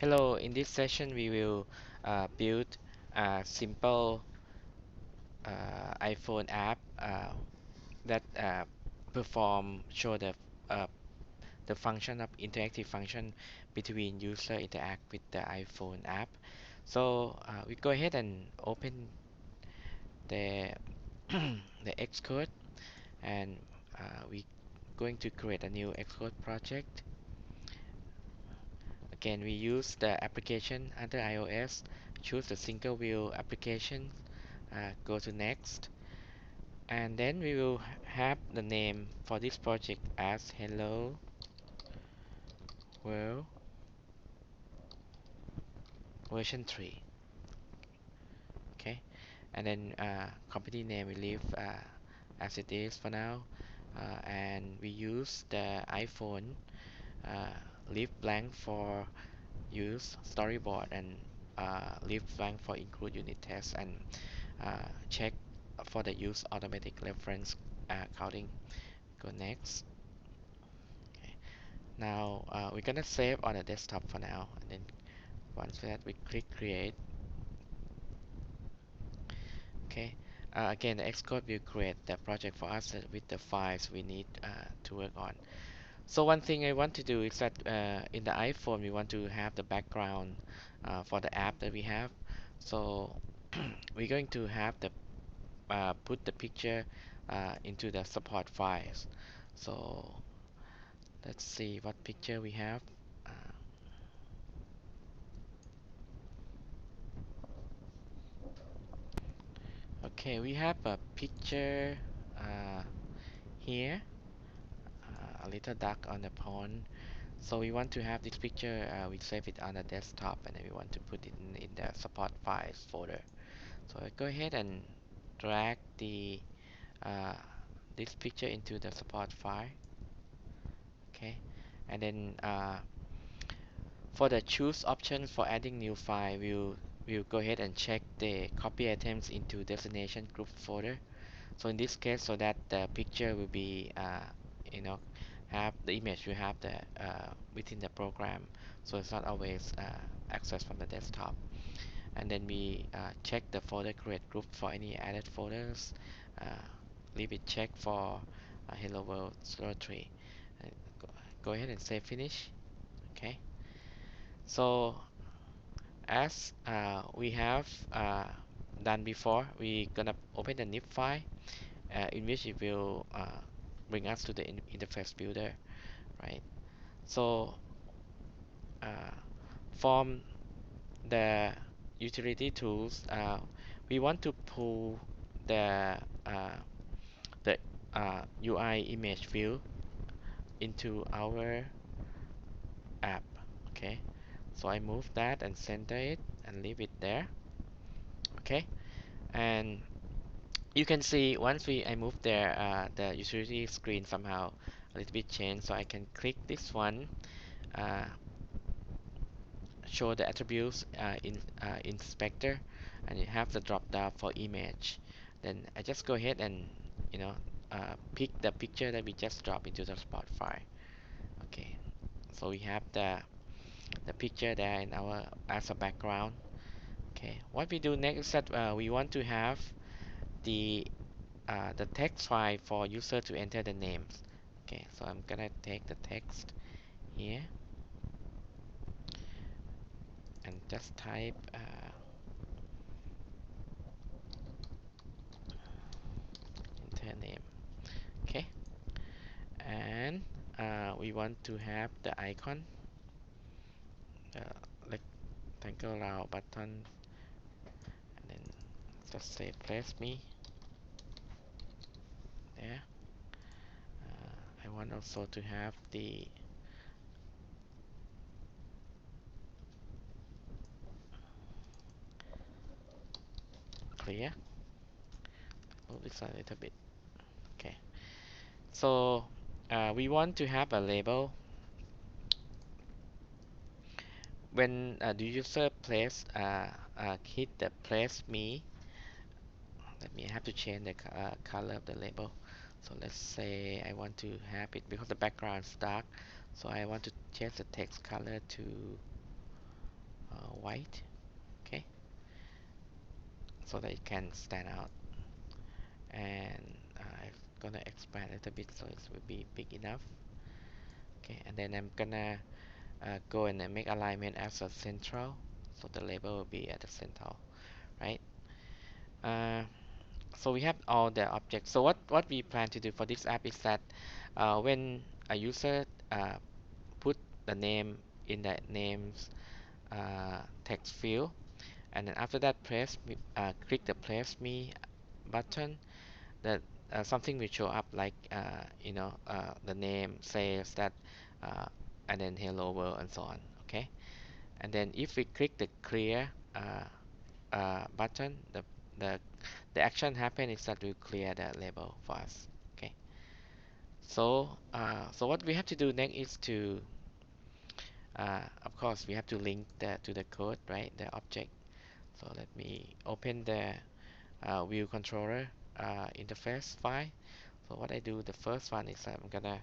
Hello, in this session we will build a simple iPhone app that show uh, the function of interactive function between user interact with the iPhone app. So we go ahead and open the the Xcode, and we going to create a new Xcode project. Again, we use the application under iOS, choose the single view application, go to next, and then we will have the name for this project as Hello World version 3. Okay, and then company name we leave as it is for now, and we use the iPhone, uh, leave blank for use storyboard, and leave blank for include unit test, and check for the use automatic reference counting. Go next. Okay. Now we're gonna save on the desktop for now, and then once that we click create. Okay. Again, the Xcode will create the project for us with the files we need to work on. So one thing I want to do is that in the iPhone we want to have the background for the app that we have. So we're going to have the put the picture into the support files. So let's see what picture we have. Uh, okay, we have a picture uh, here, a little duck on the pond. So we want to have this picture, we save it on the desktop, and then we want to put it in the support files folder. So I go ahead and drag uh, this picture into the support file. Okay, and then for the choose option for adding new file, we'll go ahead and check the copy items into destination group folder. So in this case, so that the picture will be, you know, have the image you have the within the program, so it's not always accessed from the desktop. And then we check the folder create group for any added folders. Uh, Leave it checked for Hello World 03. Uh, go, go ahead and say finish. Okay. So as we have done before, we gonna open the nib file in which it will bring us to the interface builder, right? So uh, from the utility tools, we want to pull the uh, the UI image view into our app. Okay, so I move that and center it and leave it there. Okay, and you can see once I move there, the utility screen somehow a little bit changed. So I can click this one, uh, show the attributes in inspector, and you have the drop down for image. Then I just go ahead and you know pick the picture that we just dropped into the spot file. Okay, so we have the picture there in our as a background. Okay, what we do next is that we want to have the text file for user to enter the names. Okay, so I'm gonna take the text here and just type enter name. Okay, and we want to have the icon, the rectangle round button, and then just say place me there. I want also to have the clear. Move this a little bit. Okay, so we want to have a label when the user place hit the place me. Let me have to change the color of the label. So let's say I want to have it because the background is dark, so I want to change the text color to white, okay, so that it can stand out. And I'm gonna expand a little bit so it will be big enough. Okay, and then I'm gonna go and make alignment as a central, so the label will be at the central, right? Uh, so we have all the objects. So what we plan to do for this app is that when a user put the name in the names text field, and then after that click the press me button, that something will show up like the name says that uh, and then hello world and so on, okay. And then if we click the clear button, the the action happen is that we clear the label for us, okay. So what we have to do next is to of course we have to link to the code, right, the object. So let me open the view controller interface file. So what I do, the first one is I'm gonna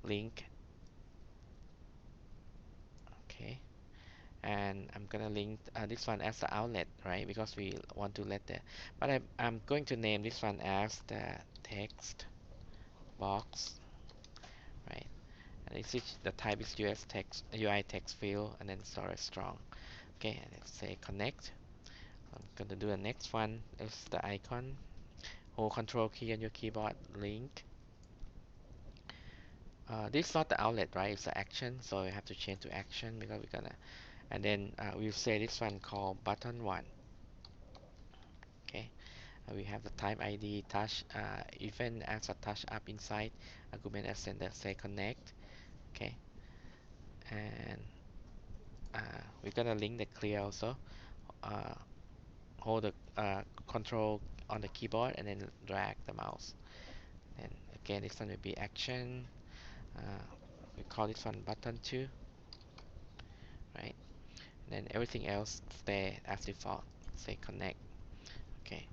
link, okay, and I'm gonna link this one as the outlet, right, because we want to let the, but I'm going to name this one as the text box, right, and this is the type is US text UI text field, and then storage strong, okay, and let's say connect. I'm gonna do the next one is the icon, hold control key on your keyboard, link. This is not the outlet, right? It's the action, so we have to change to action because we're gonna, and then we'll say this one called button one. Okay, we have the type ID touch event as a touch up inside argument as sender say connect. Okay, and we're gonna link the clear also. Uh, hold the control on the keyboard and then drag the mouse. And again, this one will be action. Uh, we call this one button two, right? Then everything else stay as default, say connect, okay.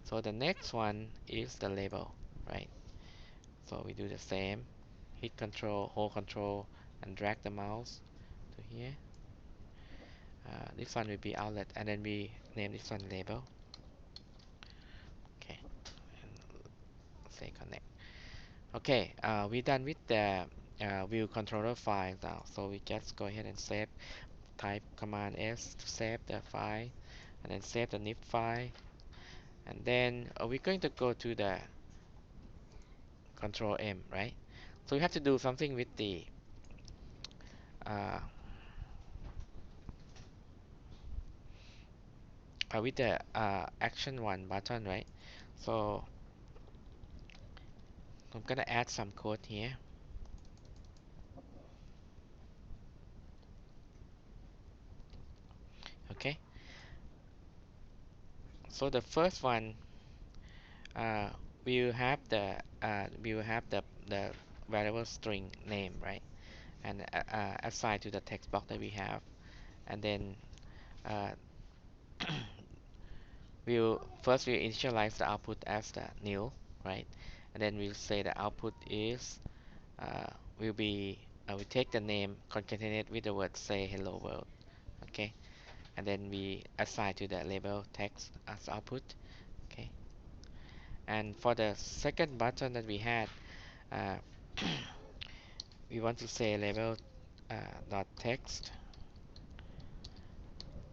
So the next one is the label, right? So we do the same, hit control, hold control, and drag the mouse to here. This one will be outlet, and then we name this one label, okay, and say connect. Okay, we're done with the view controller file now, so we just go ahead and save, type command S to save the file, and then save the nib file. And then we're going to go to the control M, right? So we have to do something with the uh, action one button, right? So I'm gonna add some code here. Okay. So the first one, uh, we will have the variable string name, right? And assigned to the text box that we have, and then uh, we initialize the output as the nil, right? And then we'll say the output is will be we take the name concatenate with the word say hello world, okay, and then we assign to the label text as output, okay. And for the second button that we had, uh, we want to say label dot text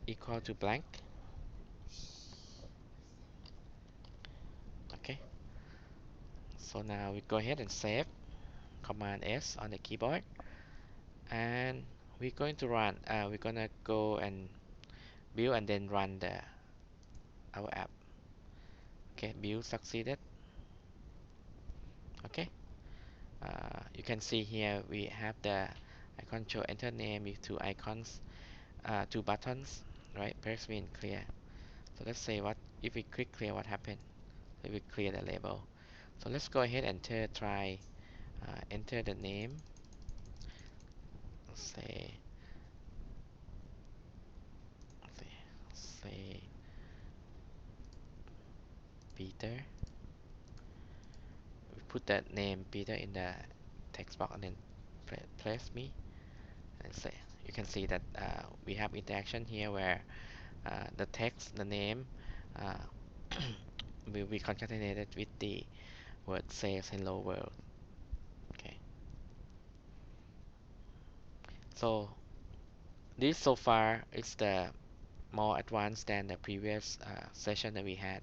equal to blank, okay. So now we go ahead and save, command S on the keyboard, and we're going to run we're gonna go and build and then run our app. Okay, build succeeded. Okay, you can see here we have the icon show enter name with two icons, two buttons, right? Press me and clear. So let's say what if we click clear, what happened? So we clear the label. So let's go ahead and try enter the name. Say say Peter. We put that name Peter in the text box and then press me and say you can see that we have interaction here where the text, the name, uh, will be concatenated with the word says hello world. Okay, so this so far is the more advanced than the previous session that we had.